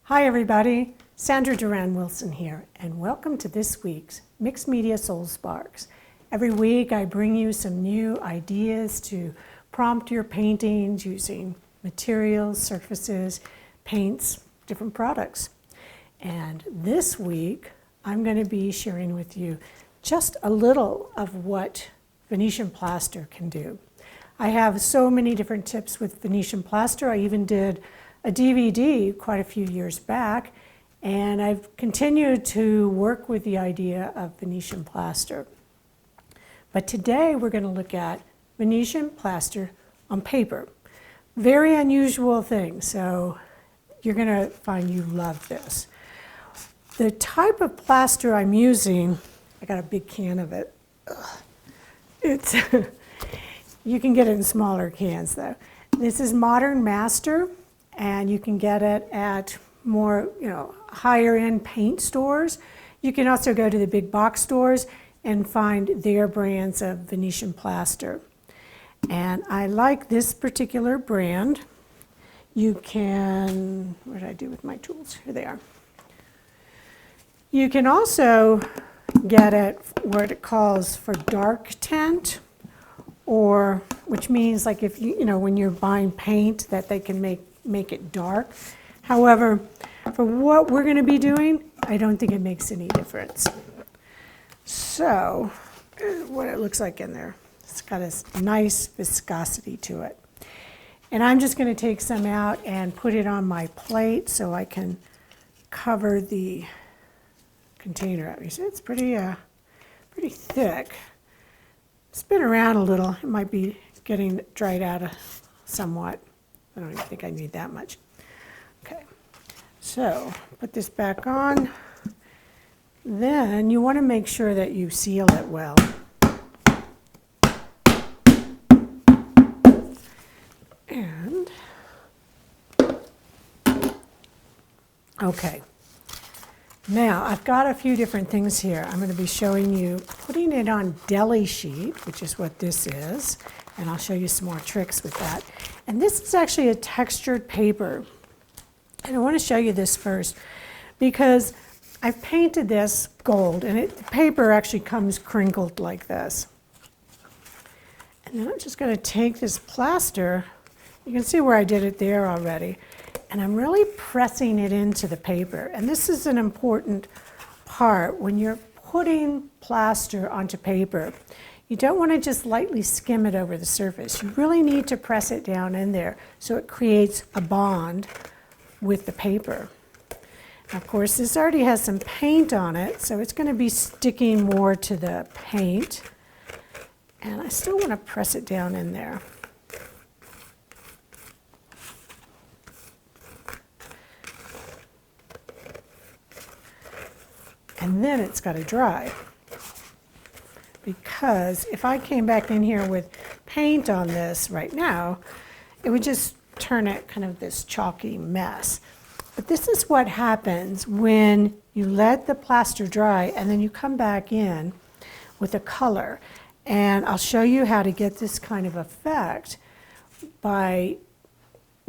Hi everybody, Sandra Duran Wilson here, and welcome to this week's Mixed Media Soul Sparks. Every week I bring you some new ideas to prompt your paintings using materials, surfaces, paints, different products. And this week I'm going to be sharing with you just a little of what Venetian plaster can do. I have so many different tips with Venetian plaster. I even did a DVD quite a few years back, and I've continued to work with the idea of Venetian plaster. But today we're going to look at Venetian plaster on paper. Very unusual thing, so you're going to find you love this. The type of plaster I'm using, I got a big can of it. It's you can get it in smaller cans though. This is Modern Master, and you can get it at more, higher end paint stores. You can also go to the big box stores and find their brands of Venetian plaster. And I like this particular brand. You can, what did I do with my tools? Here they are. You can also get it what it calls for dark tint, or which means like if when you're buying paint that they can make it dark. However, for what we're going to be doing, I don't think it makes any difference. So, what it looks like in there. It's got this nice viscosity to it. And I'm just going to take some out and put it on my plate so I can cover the container up. You see, it's pretty thick. Spin around a little. It might be getting dried out somewhat. I don't even think I need that much. Okay, so put this back on. Then you want to make sure that you seal it well. And, okay. Now, I've got a few different things here. I'm going to be showing you putting it on deli sheet, which is what this is, and I'll show you some more tricks with that. And this is actually a textured paper. And I want to show you this first because I've painted this gold, and the paper actually comes crinkled like this. And then I'm just going to take this plaster. You can see where I did it there already. And I'm really pressing it into the paper. And this is an important part when you're putting plaster onto paper. You don't want to just lightly skim it over the surface. You really need to press it down in there so it creates a bond with the paper. Now, of course, this already has some paint on it, so it's going to be sticking more to the paint. And I still want to press it down in there. And then it's got to dry. Because if I came back in here with paint on this right now, it would just turn it kind of this chalky mess. But this is what happens when you let the plaster dry and then you come back in with a color. And I'll show you how to get this kind of effect there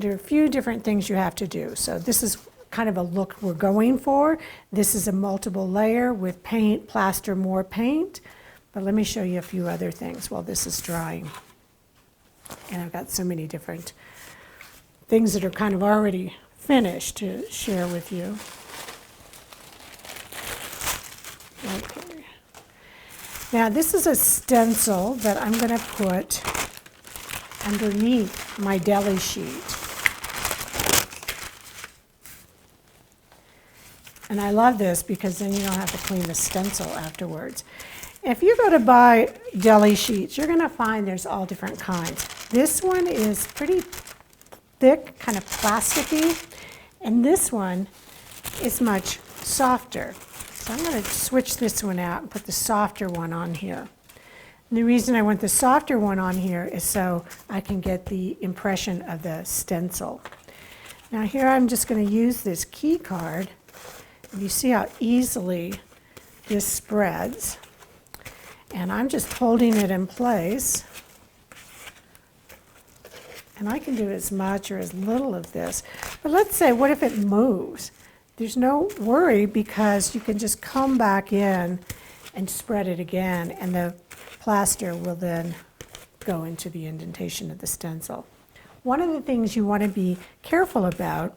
are a few different things you have to do. So this is kind of a look we're going for. This is a multiple layer with paint, plaster, more paint. But let me show you a few other things while this is drying. And I've got so many different things that are kind of already finished to share with you. Okay. Now this is a stencil that I'm going to put underneath my deli sheet. And I love this because then you don't have to clean the stencil afterwards. If you go to buy deli sheets, you're going to find there's all different kinds. This one is pretty thick, kind of plasticky, and this one is much softer. So I'm going to switch this one out and put the softer one on here. And the reason I want the softer one on here is so I can get the impression of the stencil. Now here I'm just going to use this key card. You see how easily this spreads. And I'm just holding it in place. And I can do as much or as little of this. But let's say, what if it moves? there's no worry because you can just come back in and spread it again, and the plaster will then go into the indentation of the stencil. One of the things you want to be careful about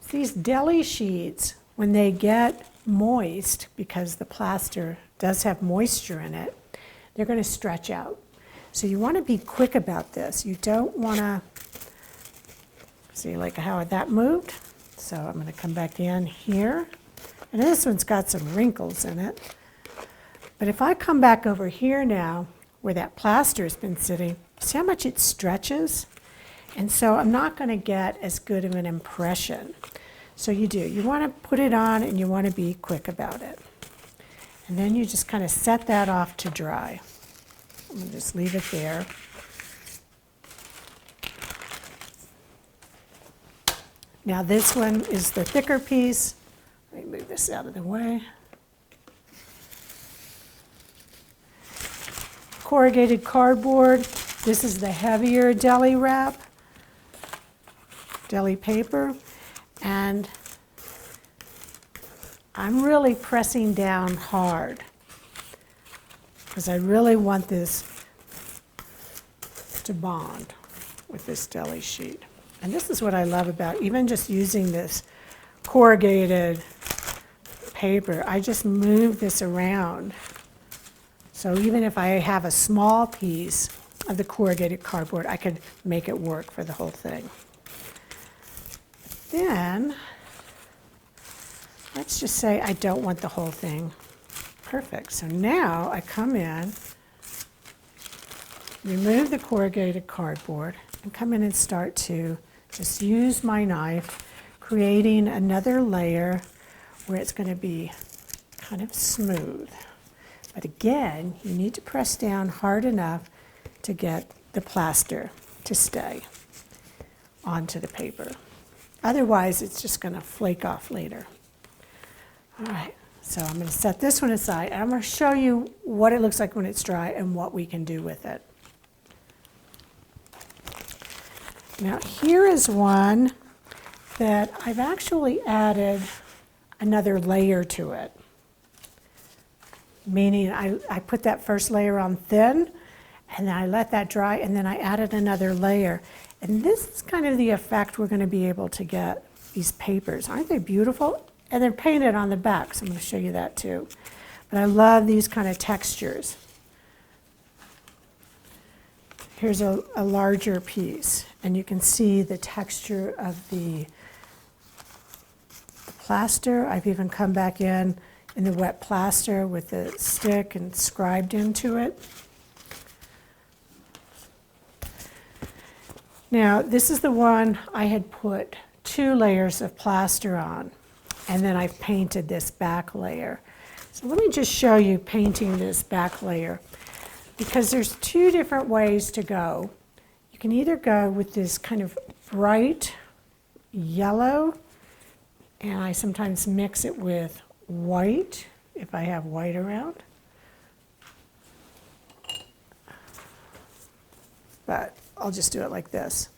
is these deli sheets, when they get moist, because the plaster does have moisture in it, they're going to stretch out. So you want to be quick about this. You don't want to, see like how that moved? So I'm going to come back in here. And this one's got some wrinkles in it. But if I come back over here now, where that plaster's been sitting, see how much it stretches? And so I'm not going to get as good of an impression. So you do. You want to put it on and you want to be quick about it. And then you just kind of set that off to dry. I'm going to just leave it there. Now this one is the thicker piece. Let me move this out of the way. Corrugated cardboard. This is the heavier deli wrap, deli paper. And I'm really pressing down hard because I really want this to bond with this deli sheet. And this is what I love about even just using this corrugated paper. I just move this around. So even if I have a small piece of the corrugated cardboard, I could make it work for the whole thing. Then, let's just say I don't want the whole thing. Perfect. So now I come in, remove the corrugated cardboard, and come in and start to just use my knife, creating another layer where it's going to be kind of smooth. But again, you need to press down hard enough to get the plaster to stay onto the paper. Otherwise, it's just going to flake off later. All right, so I'm going to set this one aside, and I'm going to show you what it looks like when it's dry and what we can do with it. Now, here is one that I've actually added another layer to it, meaning I put that first layer on thin, and then I let that dry, and then I added another layer. And this is kind of the effect we're going to be able to get these papers. Aren't they beautiful? And they're painted on the back, so I'm going to show you that too. But I love these kind of textures. Here's a larger piece, and you can see the texture of the plaster. I've even come back in the wet plaster with the stick and scribed into it. Now, this is the one I had put 2 layers of plaster on, and then I've painted this back layer. So let me just show you painting this back layer, because there's 2 different ways to go. You can either go with this kind of bright yellow, and I sometimes mix it with white, if I have white around. But I'll just do it like this.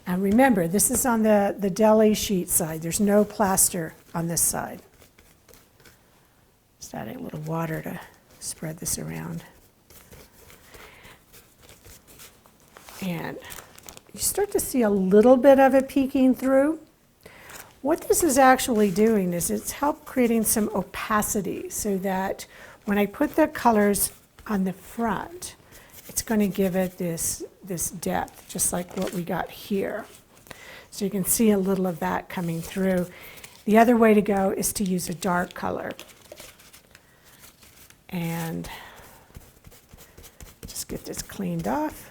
And remember, this is on the deli sheet side. There's no plaster on this side. Just adding a little water to spread this around. And you start to see a little bit of it peeking through. What this is actually doing is it's helped creating some opacity so that when I put the colors on the front, it's going to give it this depth, just like what we got here. So you can see a little of that coming through. The other way to go is to use a dark color. And just get this cleaned off.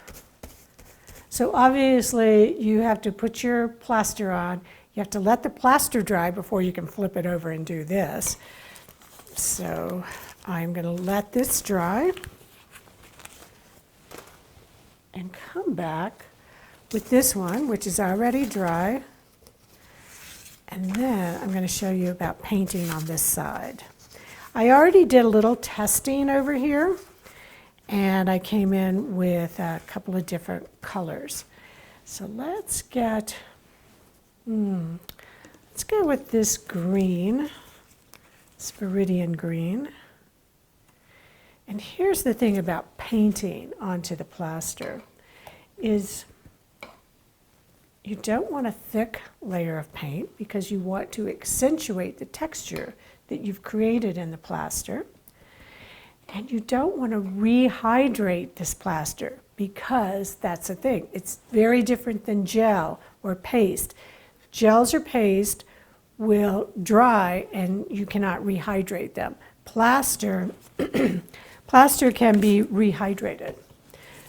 So obviously you have to put your plaster on. You have to let the plaster dry before you can flip it over and do this. So I'm going to let this dry and come back with this one, which is already dry. And then I'm going to show you about painting on this side. I already did a little testing over here, and I came in with a couple of different colors. So let's get Let's go with this green, this Viridian green. And here's the thing about painting onto the plaster is you don't want a thick layer of paint because you want to accentuate the texture that you've created in the plaster. And you don't want to rehydrate this plaster because that's the thing. It's very different than gel or paste. Gels or paste will dry and you cannot rehydrate them. Plaster can be rehydrated.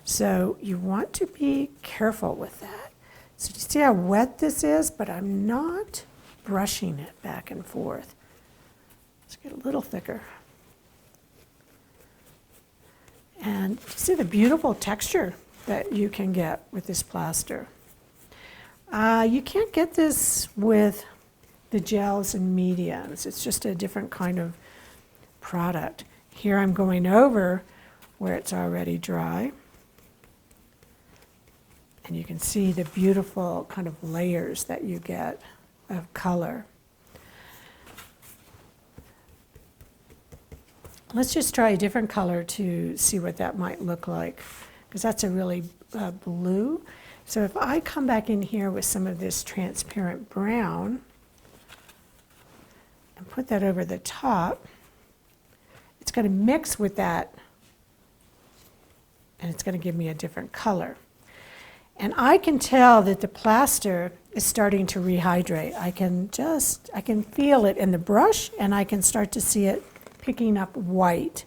So you want to be careful with that. So you see how wet this is, but I'm not brushing it back and forth. Let's get a little thicker. And see the beautiful texture that you can get with this plaster. You can't get this with the gels and mediums. It's just a different kind of product. Here I'm going over where it's already dry. And you can see the beautiful kind of layers that you get of color. Let's just try a different color to see what that might look like, because that's a really blue. So if I come back in here with some of this transparent brown and put that over the top, it's going to mix with that and it's going to give me a different color. And I can tell that the plaster is starting to rehydrate. I can feel it in the brush and I can start to see it picking up white.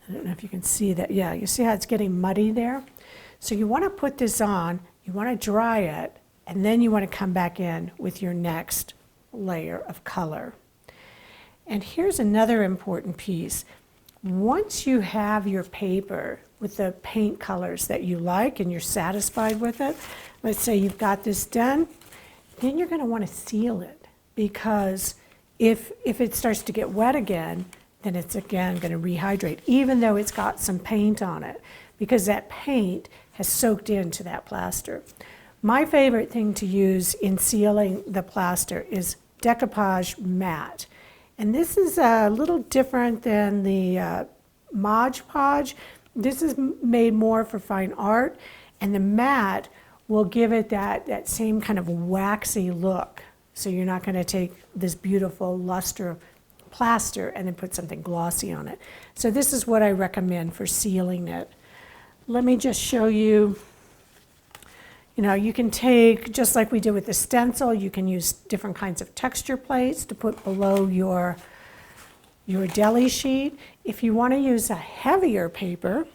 I don't know if you can see that. Yeah, you see how it's getting muddy there? So you want to put this on, you want to dry it, and then you want to come back in with your next layer of color. And here's another important piece. Once you have your paper with the paint colors that you like and you're satisfied with it, let's say you've got this done, then you're going to want to seal it, because if it starts to get wet again, then it's again going to rehydrate, even though it's got some paint on it, because that paint has soaked into that plaster. My favorite thing to use in sealing the plaster is decoupage matte. And this is a little different than the Mod Podge. This is made more for fine art, and the matte will give it that same kind of waxy look. So you're not going to take this beautiful luster plaster and then put something glossy on it. So this is what I recommend for sealing it. Let me just show you. You know, you can take, just like we did with the stencil, you can use different kinds of texture plates to put below your deli sheet. If you want to use a heavier paper,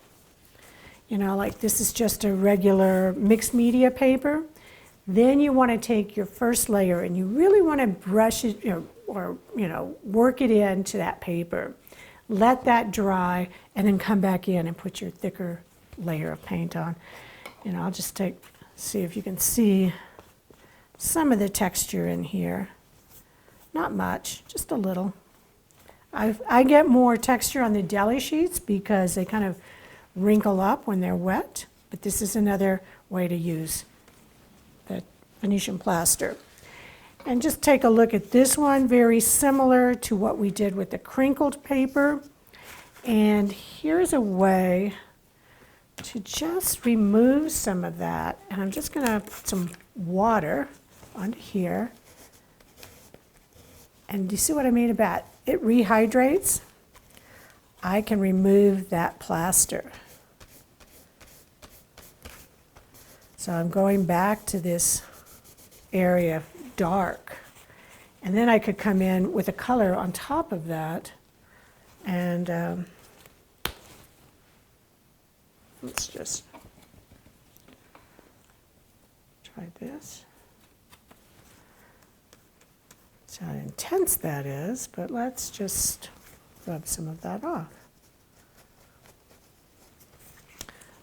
you know, like this is just a regular mixed media paper, then you want to take your first layer and you really want to brush it or work it into that paper. Let that dry and then come back in and put your thicker layer of paint on. You know, I'll just see if you can see some of the texture in here. Not much, just a little. I get more texture on the deli sheets because they kind of wrinkle up when they're wet, but this is another way to use the Venetian plaster. And just take a look at this one, very similar to what we did with the crinkled paper. And here's a way to just remove some of that. And I'm just going to put some water on here. And do you see what I mean about it? It rehydrates. I can remove that plaster. So I'm going back to this area dark. And then I could come in with a color on top of that. And let's just try this. See how intense that is, but let's just rub some of that off.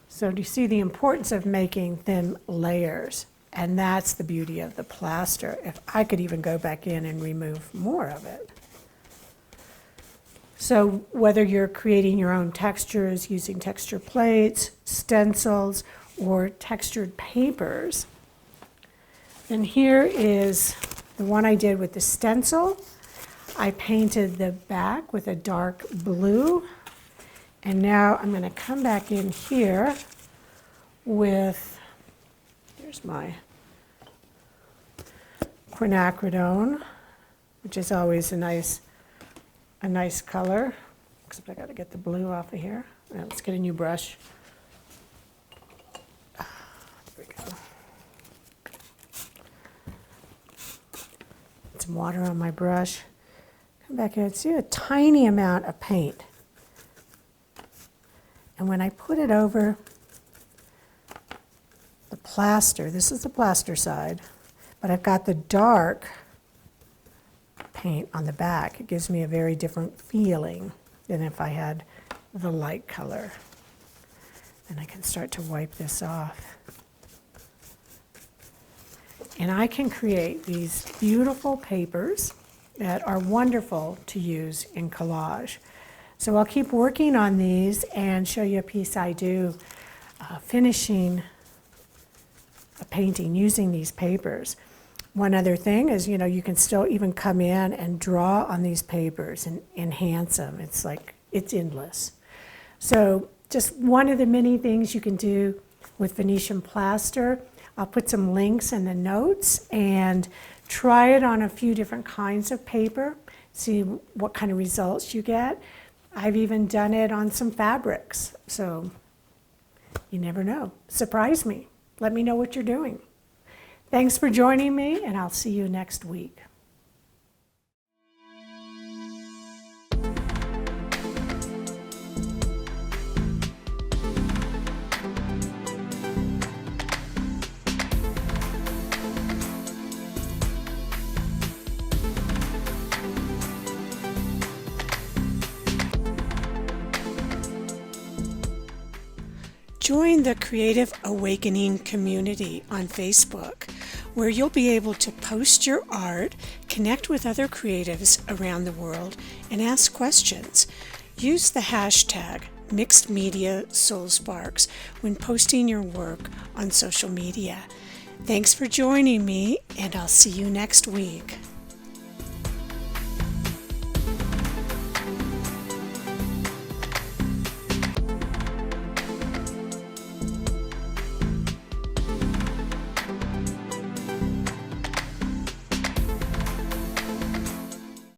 So do you see the importance of making thin layers? And that's the beauty of the plaster. If I could even go back in and remove more of it. So whether you're creating your own textures using texture plates, stencils, or textured papers, And here is the one I did with the stencil. I painted the back with a dark blue. And now I'm going to come back in here with, here's my quinacridone, which is always a nice color. Except I got to get the blue off of here. Now let's get a new brush. There we go. Put some water on my brush. Come back here and see a tiny amount of paint. And when I put it over the plaster, this is the plaster side, but I've got the dark paint on the back. It gives me a very different feeling than if I had the light color. And I can start to wipe this off. And I can create these beautiful papers that are wonderful to use in collage. So I'll keep working on these and show you a piece I do finishing a painting using these papers. One other thing is, you can still even come in and draw on these papers and enhance them. It's like, it's endless. So just one of the many things you can do with Venetian plaster. I'll put some links in the notes and try it on a few different kinds of paper, see what kind of results you get. I've even done it on some fabrics, so you never know. Surprise me. Let me know what you're doing. Thanks for joining me, and I'll see you next week. Join the Creative Awakening community on Facebook, where you'll be able to post your art, connect with other creatives around the world, and ask questions. Use the hashtag #MixedMediaSoulSparks when posting your work on social media. Thanks for joining me, and I'll see you next week.